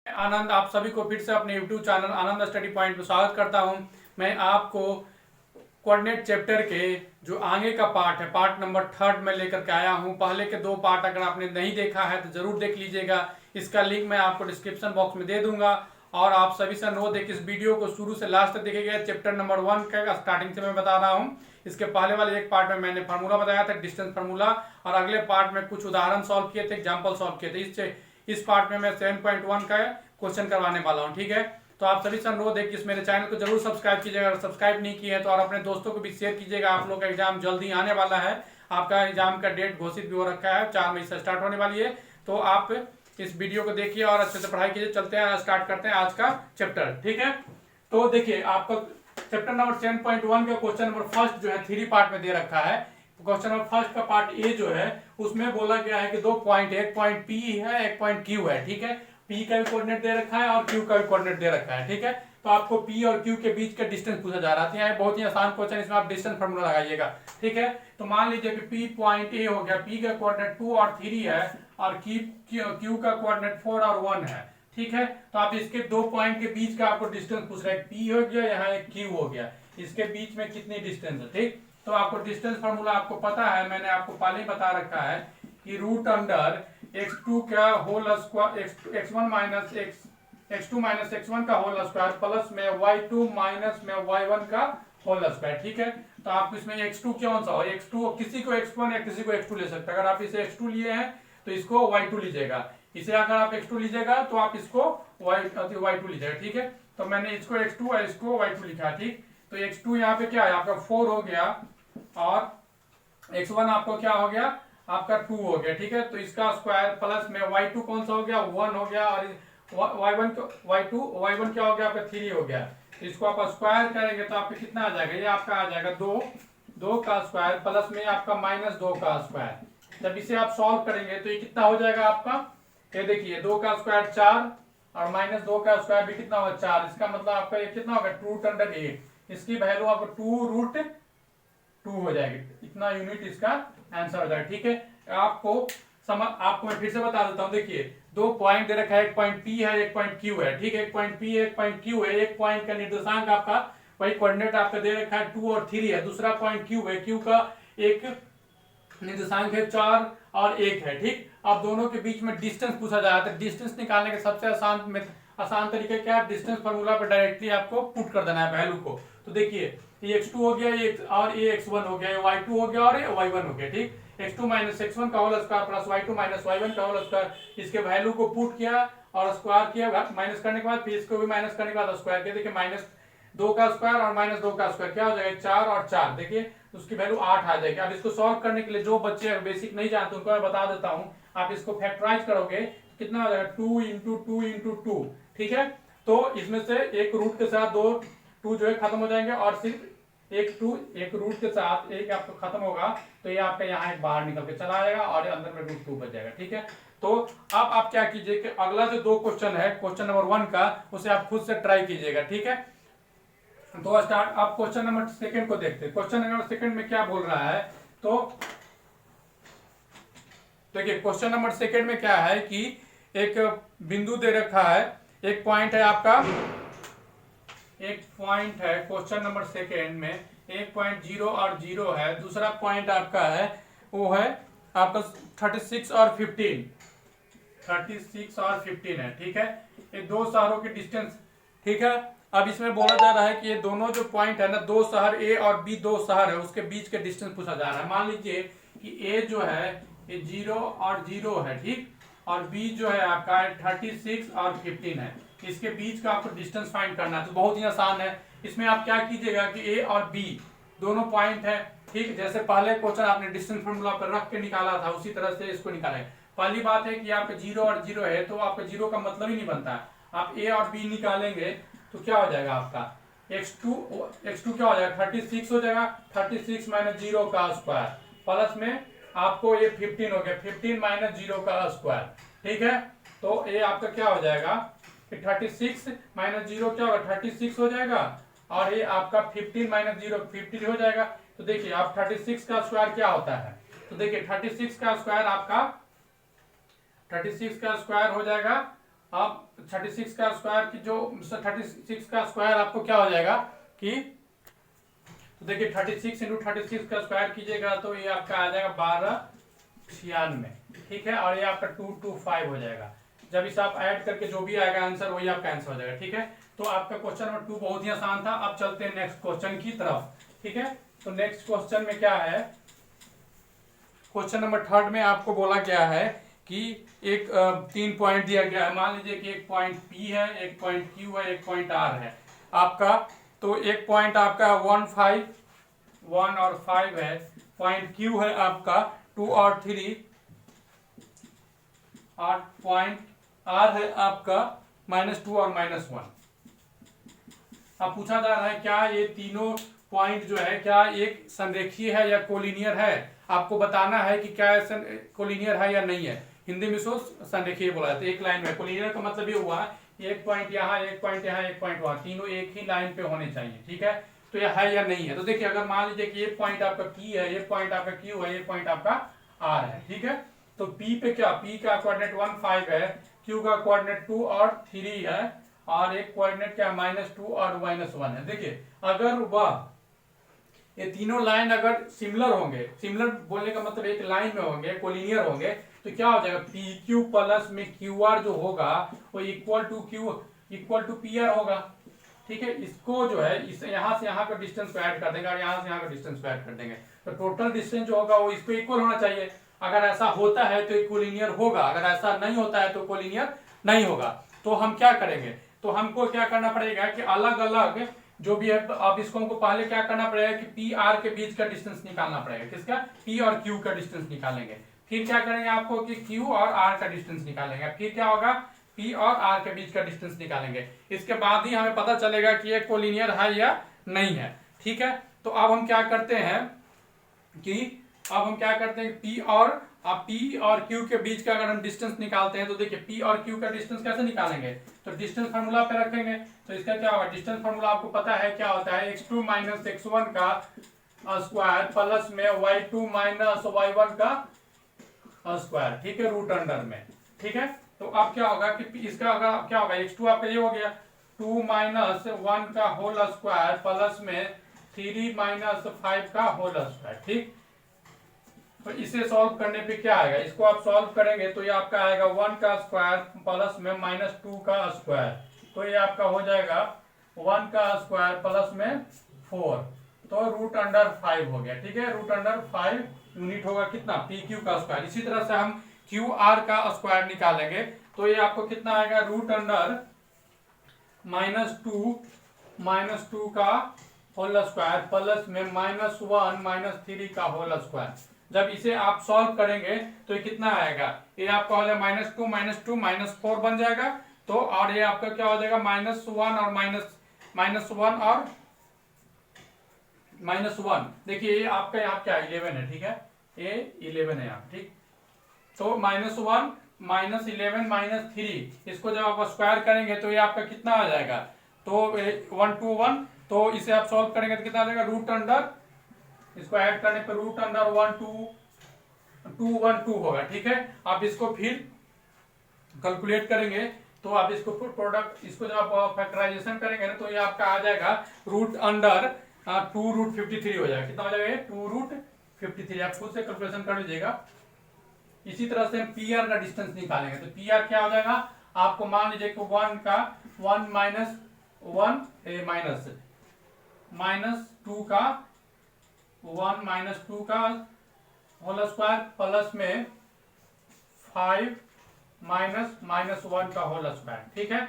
आनंद आप सभी को फिर से अपने YouTube चैनल आनंद स्टडी पॉइंट में स्वागत करता हूं। मैं आपको कोऑर्डिनेट चैप्टर के जो आगे का पार्ट है, पार्ट नंबर 3 में लेकर के आया हूं। पहले के 2 पार्ट अगर आपने नहीं देखा है तो जरूर देख लीजिएगा। इसका लिंक मैं आपको डिस्क्रिप्शन बॉक्स में दे दूंगा और आप सभी से अनुरोध है कि इस वीडियो को शुरू से लास्ट तक देखिएगा। चैप्टर नंबर 1 का स्टार्टिंग से मैं बता रहा हूँ। इसके पहले वाले एक पार्ट में मैंने फार्मूला बताया था, डिस्टेंस फार्मूला, और अगले पार्ट में कुछ उदाहरण सॉल्व किए थे, एग्जाम्पल सॉल्व किए थे। इस पार्ट में मैं 7.1 का क्वेश्चन करवाने वाला हूँ। ठीक है, तो आप सभी से अनुरोध है कि इस मेरे चैनल को जरूर सब्सक्राइब कीजिएगा। अगर सब्सक्राइब नहीं किए हैं तो और अपने दोस्तों को भी शेयर कीजिएगा। आप लोग का एग्जाम जल्दी आने वाला है। आपका एग्जाम का डेट घोषित भी हो रखा है, 4 मई से स्टार्ट होने वाली है। तो आप इस वीडियो को देखिए और अच्छे से पढ़ाई कीजिए। चलते हैं, स्टार्ट करते हैं आज का चैप्टर। ठीक है, तो देखिए आपका चैप्टर नंबर 10.1 का क्वेश्चन नंबर फर्स्ट जो है 3 पार्ट में दे रखा है। क्वेश्चन नंबर फर्स्ट का पार्ट ए जो है उसमें बोला गया है कि 2 पॉइंट, एक पॉइंट पी है, एक पॉइंट क्यू है। ठीक है, पी का भी कोऑर्डिनेट दे रखा है और क्यू का भी कोऑर्डिनेट दे रखा है। ठीक है, तो आपको पी और क्यू के बीच का डिस्टेंस पूछा जा रहा था। बहुत ही आसान क्वेश्चन, इसमें आप डिस्टेंस फार्मूला लगाइएगा। ठीक है, तो मान लीजिए कि पी पॉइंट ए हो गया, पी का कोऑर्डिनेट 2 और 3 है और क्यू का कोऑर्डिनेट 4 और 1 है। ठीक है, तो आप इसके 2 पॉइंट के बीच का आपको डिस्टेंस पूछ रहे हैं। पी हो गया, यहाँ एक क्यू हो गया, इसके बीच में कितनी डिस्टेंस है। ठीक, तो आपको डिस्टेंस फार्मूला आपको पता है, मैंने आपको पहले ही बता रखा है कि रूट अंडर x2 का whole square, x1 minus x2 minus x1 का होल स्क्वायर प्लस में y2 माइनस में y1 का होल स्क्वायर। ठीक है, तो आप इसमें x2 कौन सा हो, x2 किसी को x1 या किसी को x2 ले सकते हैं। अगर आप इसे x2 लिए हैं तो इसको y2 लीजिएगा, इसे अगर आप x2 लीजिएगा तो आप इसको y2 लीजिएगा। ठीक है, तो मैंने इसको x2 और इसको y2 लिखा। ठीक, तो x2 यहाँ पे क्या है आपका 4 हो गया और x1 आपको क्या हो गया, आपका 2 हो गया। ठीक है, तो इसका स्क्वायर प्लस में y2 कौन सा हो गया, 1 हो गया, और y1 क्या हो गया आपका 3 हो गया। तो इसको आप स्क्वायर करेंगे तो आपका कितना आ जाएगा, ये आपका आ जाएगा 2 का स्क्वायर प्लस में आपका -2 का स्क्वायर। जब इसे आप सॉल्व करेंगे तो ये कितना हो जाएगा आपका, ये देखिए 2 का स्क्वायर 4 और -2 का स्क्वायर भी कितना होगा 4। इसका मतलब आपका ये कितना होगा रूट अंडर 8। इसकी वैल्यू आपको 2√2 हो जाएगी। इतना यूनिट इसका आंसर हो जाएगा। ठीक है, आपको मैं फिर से बता देता हूँ। देखिए 2 पॉइंट दे रखा है, एक पॉइंट पी है, एक पॉइंट क्यू है। ठीक है, एक पॉइंट पी है, एक पॉइंट क्यू है। एक पॉइंट का निर्देशांक आपका वही कोऑर्डिनेट आपका दे रखा है 2 और 3 है। दूसरा पॉइंट क्यू है, क्यू का एक निर्देशांक है 4 और 1 है। ठीक, अब दोनों के बीच में डिस्टेंस पूछा जा रहा है। डिस्टेंस निकालने के सबसे आसान तरीका क्या है, डिस्टेंस फार्मूला पर डायरेक्टली आपको पुट कर देना है वैल्यू को। तो देखिए ये x2 हो गया, ये और ये x1 हो गया, ये y2 हो गया और ये y1 हो गया। ठीक, x2 माइनस x1 का whole square plus y2 minus y1 का होल स्क्वायर, इसके वैल्यू को पुट किया और स्क्वायर किया, माइनस करने के बाद फिर इसको भी माइनस करने के बाद स्क्वायर किया। देखिए -2 का स्क्वायर और -2 का स्क्वायर क्या हो जाएगा 4 और 4, देखिए उसकी वैल्यू 8 आ जाएगी। अब इसको सॉल्व करने के लिए जो बच्चे बेसिक नहीं जानते उनको मैं बता देता हूं। आप इसको फैक्टराइज करोगे कितना हो जाएगा 2 इंटू 2 इंटू 2। ठीक है, तो इसमें से एक रूट के साथ 2 2 जो है खत्म हो जाएंगे और सिर्फ एक रूट के साथ एक आपको खत्म होगा, तो ये आपका यहाँ एक बाहर निकल के चला जाएगा और अंदर में √2 बच जाएगा। ठीक है, तो अब आप क्या कीजिए कि अगला जो 2 क्वेश्चन है, क्वेश्चन नंबर 1 का, उसे आप खुद से ट्राई कीजिएगा। ठीक है, तो स्टार्ट आप क्वेश्चन नंबर 2 को देखते हैं। क्वेश्चन नंबर 2 में क्या बोल रहा है, तो देखिए क्वेश्चन नंबर 2 में क्या है कि एक बिंदु दे रखा है, एक पॉइंट है आपका, एक पॉइंट है क्वेश्चन नंबर 2 में 1.0 और 0 है। दूसरा पॉइंट आपका है वो है आपका 36 और 15 है। ठीक है, ये 2 शहरों के डिस्टेंस। ठीक है, अब इसमें बोला जा रहा है कि ये दोनों जो पॉइंट है ना, 2 शहर ए और बी 2 शहर है, उसके बीच के डिस्टेंस पूछा जा रहा है। मान लीजिए कि ए जो है ये 0 और 0 है। ठीक, और बी जो है आपका 36 और 15 है। इसके बीच का आपको डिस्टेंस फाइंड करना है। तो बहुत ही आसान है। इसमें आप क्या कीजिएगा कि ए और बी दोनों पॉइंट है। ठीक, जैसे पहले क्वेश्चन आपने डिस्टेंस फार्मूला पर रख के निकाला था उसी तरह से इसको निकालें। पहली बात है कि आपका 0 और 0 है तो आपका 0 का मतलब ही नहीं बनता है। आप ए और बी निकालेंगे तो क्या हो जाएगा आपका x2 क्या हो जाएगा 36 हो जाएगा। 36 माइनस 0 का स्क्वायर प्लस में आपको ये 15 हो गया, 15 माइनस 0 का स्क्वायर। ठीक है, तो ये आपका क्या हो जाएगा कि 36 माइनस 0 क्या होगा 36 हो जाएगा और ये आपका 15 माइनस 0 50 हो जाएगा। तो देखिए आप 36 का स्क्वायर क्या होता है, तो देखिए 36 का स्क्वायर आपका 36 का स्क्वायर हो जाएगा। अब 36 का स्क्वायर की जो 36 का स्क्वायर आपको क्या हो जाएगा कि, तो देखिए 36 इंटू 36 का स्क्वायर कीजिएगा तो ये आपका आ जाएगा 1296, ठीक है। और ये आपका 225 हो जाएगा। जब इसे आप ऐड करके जो भी आएगा आंसर वही आपका आंसर हो जाएगा, ठीक है। तो आपका क्वेश्चन नंबर 2 बहुत ही आसान था। अब चलते हैं नेक्स्ट क्वेश्चन की तरफ, ठीक है। तो नेक्स्ट क्वेश्चन में क्या है, क्वेश्चन नंबर 3 में आपको बोला गया है कि एक 3 पॉइंट दिया गया है। मान लीजिए कि एक पॉइंट P है, एक पॉइंट Q है, एक पॉइंट R है आपका। तो एक पॉइंट आपका 1, 5, 1 और 5 है, पॉइंट Q है आपका 2 और 3, और पॉइंट R है आपका -2 और -1। अब पूछा जा रहा है क्या ये तीनों पॉइंट जो है क्या एक संरेखीय है या कोलिनियर है। आपको बताना है कि क्या कोलिनियर है या नहीं है। हिंदी में इसको संरेखीय बोला जाता है, एक लाइन में। कोलिनियर का मतलब ये हुआ एक पॉइंट यहाँ, एक पॉइंट यहाँ, एक पॉइंट वहां, तीनों एक ही लाइन पे होने चाहिए, ठीक है। तो यह है या नहीं है। तो देखिए अगर मान लीजिए कि ये पॉइंट आपका P है, ये पॉइंट आपका Q है, ये पॉइंट आपका R है, ठीक है। तो P पे क्या, P का कोऑर्डिनेट 1, 5 है, Q का कोऑर्डिनेट 2 और 3 है, और एक कोऑर्डिनेट क्या -2 और -1 है। देखिए अगर वह ये तीनों लाइन अगर सिमिलर होंगे, सिमिलर बोलने का मतलब एक लाइन में होंगे, कोलिनियर होंगे, तो क्या हो जाएगा PQ प्लस में QR जो होगा वो इक्वल टू PR होगा, ठीक है। इसको जो है इस यहाँ से यहाँ का डिस्टेंस को ऐड कर देंगे और यहाँ से यहाँ का डिस्टेंस को ऐड कर देंगे, तो टोटल डिस्टेंस जो होगा वो इसको इक्वल होना चाहिए। अगर ऐसा होता है तो कोलिनियर होगा, अगर ऐसा नहीं होता है तो कोलिनियर नहीं होगा। तो हम क्या करेंगे, तो हमको क्या करना पड़ेगा कि अलग अलग जो भी है, अब इसको हमको पहले क्या करना पड़ेगा कि P R के बीच का डिस्टेंस निकालना पड़ेगा। किसका, P और Q का डिस्टेंस निकालेंगे। फिर क्या करेंगे आपको कि Q और R का डिस्टेंस निकालेंगे। फिर क्या होगा, P और R के बीच का डिस्टेंस निकालेंगे। इसके बाद ही हमें पता चलेगा कि ये कोलिनियर है या नहीं है, ठीक है। तो अब हम क्या करते हैं कि P और Q के बीच का अगर हम डिस्टेंस निकालते हैं तो देखिए P और Q का डिस्टेंस कैसे निकालेंगे, तो डिस्टेंस फार्मूला पे रखेंगे। तो इसका क्या होगा, डिस्टेंस फार्मूला आपको पता है क्या होता है, x2 - x1 का स्क्वायर प्लस में y2 - y1 का स्क्वायर, ठीक है, रूट अंडर में, ठीक है। तो अब क्या होगा कि इसका क्या होगा, x2 आपका ये हो गया 2 - 1 का होल स्क्वायर प्लस में 3 - 5 का होल स्क्वायर, ठीक। तो इसे सॉल्व करने पे क्या आएगा, इसको आप सॉल्व करेंगे तो ये आपका आएगा 1 का स्क्वायर प्लस में -2 का स्क्वायर, तो ये आपका हो जाएगा 1 का स्क्वायर प्लस में 4, तो रूट अंडर 5 हो गया, ठीक है। रूट अंडर 5 यूनिट होगा कितना, PQ का स्क्वायर। इसी तरह से हम QR का स्क्वायर निकालेंगे तो ये आपको कितना आएगा, रूट अंडर -2 का होल स्क्वायर प्लस में -1 - 3 का होल स्क्वायर। जब इसे आप सॉल्व करेंगे तो ये कितना आएगा, ये आपका हो जाएगा -2 - 4 बन जाएगा। तो और ये आपका क्या हो जाएगा, -1 और -1 देखिए ये आपका यहाँ क्या 11 है, ठीक है, ये 11 है यहाँ, ठीक। तो -1 - 11 - 3 इसको जब आप स्क्वायर करेंगे तो ये आपका कितना आ जाएगा, तो 1 to 1, तो इसे आप सॉल्व करेंगे तो कितना आ जाएगा, रूट अंडर, इसको ऐड करने पर रूट अंडर 212 होगा, ठीक है। आप इसको फिर कैलकुलेट करेंगे तो आप इसको प्रोडक्ट, इसको जब आप फैक्टराइजेशन करेंगे ना तो ये आपका आ जाएगा रूट अंडर 2√53 हो जाएगा। कितना हो जाएगा, 2√53। आप खुद से कैलकुलेशन कर लीजिएगा। इसी तरह से हम PR का डिस्टेंस निकालेंगे तो PR क्या हो जाएगा, आपको मान लीजिए कि 1 का 1 -2 का 1 - 2 का होल स्क्वायर प्लस में 5 -1 का होल स्क्वायर, ठीक है।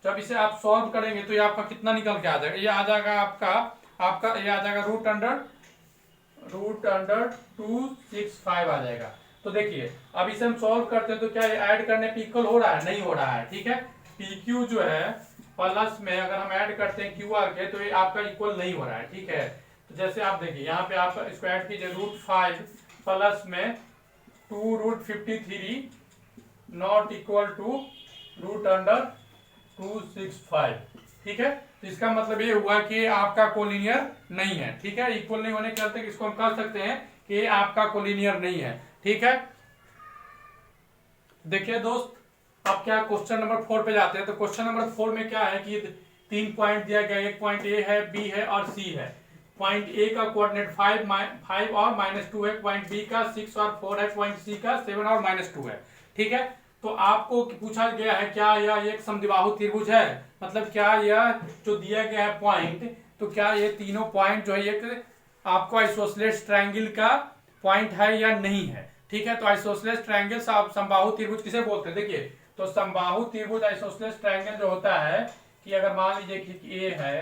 जब इसे आप सॉल्व करेंगे तो ये आपका कितना निकल के आ जाएगा, ये आ जाएगा आपका ये आ जाएगा रूट अंडर 265 आ जाएगा। तो देखिए अब इसे हम सॉल्व करते हैं तो क्या ये ऐड करने पे इक्वल हो रहा है, नहीं हो रहा है, ठीक है। PQ जो है प्लस में अगर हम ऐड करते हैं QR के तो ये आपका इक्वल नहीं हो रहा है, ठीक है। तो जैसे आप देखिए यहाँ पे आप इसको ऐड कीजिए, √5 प्लस में 2√53 not equal to root under 265, ठीक है। तो इसका मतलब ये हुआ कि आपका कोलिनियर नहीं है, ठीक है। इक्वल नहीं होने के चलते इसको हम कह सकते हैं कि आपका कोलिनियर नहीं है, ठीक है। देखिए दोस्त, अब क्या क्वेश्चन नंबर 4 पे जाते हैं। तो क्वेश्चन नंबर 4 में क्या है कि 3 पॉइंट दिया गया, एक पॉइंट ए है, बी है और सी है। पॉइंट ए का कोऑर्डिनेट 5 और -2 है, पॉइंट बी का 6 और 4 है, पॉइंट सी का 7 और -2 है। ठीक है, तो आपको पूछा गया है क्या यह एक समद्विबाहु त्रिभुज है, मतलब क्या यह जो दिया गया है पॉइंट, तो क्या ये तीनों पॉइंट जो है एक आपको आइसोसेलेस ट्रायंगल का पॉइंट है या नहीं है। ठीक है, तो आइसोसेलेस ट्रायंगल समबाहु त्रिभुज किसे बोलते हैं। देखिए, तो समबाहु त्रिभुज आइसोसेलेस ट्रायंगल जो होता है कि अगर मान लीजिए कि ए है,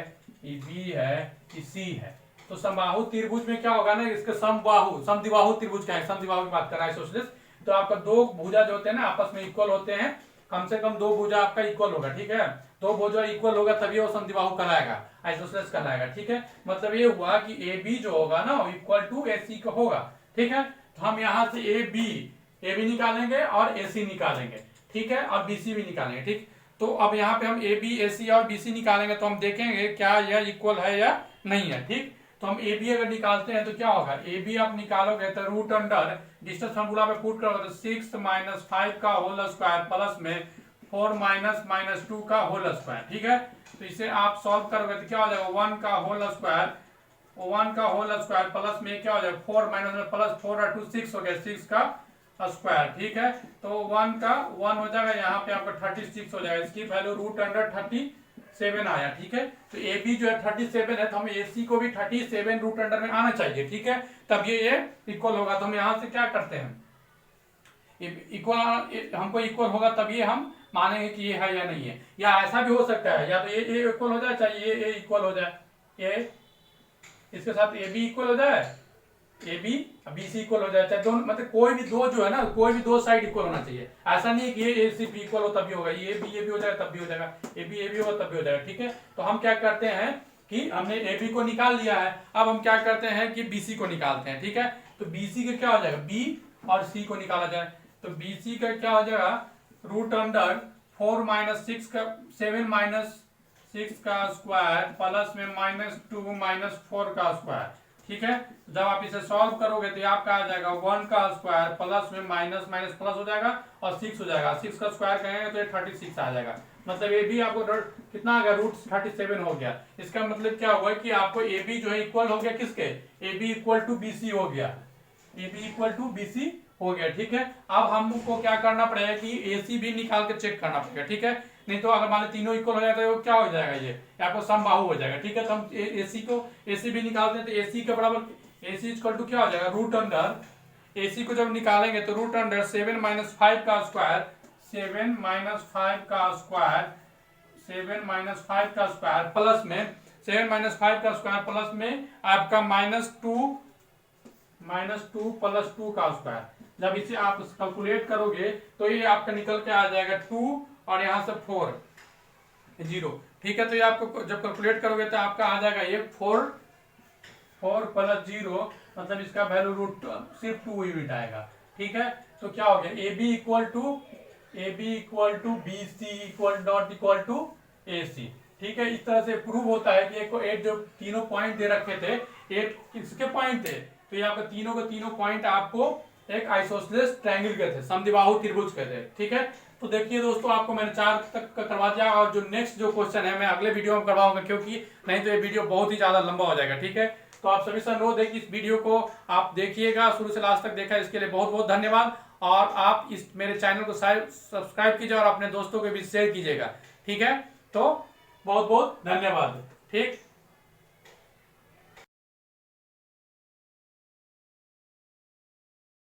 ये बी है, ये सी है, तो समबाहु त्रिभुज में क्या होगा ना, इसके समद्विबाहु त्रिभुज क्या है, समद्विबाहु की बात कर रहा है आइसोसेलेस। तो आपका दो भुजा जो होते हैं ना आपस में इक्वल होते हैं, कम से कम दो भुजा आपका इक्वल होगा। ठीक है, दो भुजा इक्वल होगा तभी वो समद्विबाहु कहलाएगा, आइसोसेलेस कहलाएगा। ठीक है, मतलब ये हुआ कि ए बी जो होगा ना इक्वल टू ए सी का होगा। ठीक है, तो हम यहाँ से ए बी निकालेंगे और ए सी निकालेंगे। ठीक है, और बी सी भी निकालेंगे। ठीक, तो अब यहाँ पे हम ए बी ए सी और बी सी निकालेंगे तो हम देखेंगे क्या यह इक्वल है या नहीं है। ठीक, तो हम ए बी अगर निकालते हैं तो क्या होगा, ए बी आप निकालोगे तो रूट अंडर डिस्टेंस फॉर्मूला में पुट करोगे तो 6 - 5 का होल स्क्वायर प्लस में 4 - -2 का होल स्क्वायर। ठीक है, तो इसे आप सॉल्व करोगे तो क्या हो जाएगा, 1 का होल स्क्वायर, 1 का होल स्क्वायर प्लस में क्या हो जाएगा 4 - प्लस 4 और 2 6 हो गया, 6 का स्क्वायर। ठीक है, तो 1 का 1 हो जाएगा, यहाँ पे आपका 36 हो जाएगा, इसकी वैल्यू रूट अंडर 37 आया। ठीक है, तो ए बी जो है 37 है, तो हमें ए सी को भी 37 रूट अंडर में आना चाहिए। ठीक है, तब ये इक्वल होगा। तो हम यहाँ से क्या करते हैं, इक्वल हमको इक्वल होगा तब ये हम मानेंगे कि ये है या नहीं है। या ऐसा भी हो सकता है, या तो ये इक्वल हो जाए, चाहे ये इक्वल हो जाए, ये इसके साथ ए बी इक्वल हो जाए, A B B C equal हो जाए, चाहे दोनों, मतलब कोई भी दो जो है ना, कोई भी दो साइड इक्वल होना चाहिए। ऐसा नहीं है कि ये ए सी बी इक्वल हो तभी होगा, ये बी हो जाएगा तब भी हो जाएगा, ए बी होगा तब भी हो जाएगा। ठीक है, तो हम क्या करते हैं कि हमने ए बी को निकाल लिया है, अब हम क्या करते हैं कि बी सी को निकालते हैं। ठीक है, तो बी सी का क्या हो जाएगा, बी और सी को निकाला जाए तो बी सी का क्या हो जाएगा, रूट अंडर 4 - 6 का 7 - 6 का स्क्वायर प्लस में -2 - 4 का स्क्वायर। ठीक है, जब आप इसे सॉल्व करोगे तो आपका आ जाएगा 1 का स्क्वायर प्लस में माइनस प्लस हो जाएगा और 6 हो जाएगा, 6 का स्क्वायर करेंगे तो ये 36 आ जाएगा। मतलब ए बी आपको कितना आ गया, रूट 37 हो गया। इसका मतलब क्या हुआ कि आपको ए बी जो है इक्वल हो गया किसके, A B equal to B C हो गया, A B equal to B C हो गया। ठीक है, अब हमको क्या करना पड़ेगा कि ए सी भी निकाल के चेक करना पड़ेगा। ठीक है, नहीं तो अगर मान लो तीनों इक्वल हो जाता है तो क्या हो जाएगा, ये आपको समबाहु हो जाएगा। ठीक है, तो हम ए सी भी निकालते हैं तो ए सी के बराबर ए सी इक्वल टू क्या हो जाएगा, रूट अंडर ए सी को जब निकालेंगे तो रूट अंडर 7 - 5 का स्क्वायर, 7 - 5 का स्क्वायर, 7 - 5 का स्क्वायर प्लस में 7 - 5 का स्क्वायर प्लस में आपका -2 प्लस 2 का स्क्वायर। जब इसे आप कैलकुलेट करोगे तो ये आपका निकल के आ जाएगा 2 और यहाँ से 4 0। ठीक है, तो ये आपको जब कैलकुलेट करोगे तो आपका आ जाएगा ये 4 प्लस 0, मतलब इसका वैल्यू रूट सिर्फ 2 यूनिट आएगा। ठीक है, तो क्या हो गया, A B equal to B C equal not equal to a c. ठीक है, इस तरह से प्रूव होता है कि एक जो तीनों पॉइंट दे रखे थे, एक किसके पॉइंट थे, तो ये आपको तीनों के तीनों पॉइंट आपको एक आइसोसेलेस ट्रायंगल के थे, समद्विबाहु त्रिभुज के थे। ठीक है, तो देखिए दोस्तों, आपको मैंने 4 तक करवा दिया और जो नेक्स्ट जो क्वेश्चन है मैं अगले वीडियो में करवाऊंगा, क्योंकि नहीं तो ये वीडियो बहुत ही ज्यादा लंबा हो जाएगा। ठीक है, तो आप सभी से अनुरोध है कि इस वीडियो को आप देखिएगा, शुरू से लास्ट तक देखा, इसके लिए बहुत बहुत धन्यवाद। और आप इस मेरे चैनल को सब्सक्राइब कीजिए और अपने दोस्तों के भी शेयर कीजिएगा। ठीक है, तो बहुत बहुत धन्यवाद। ठीक।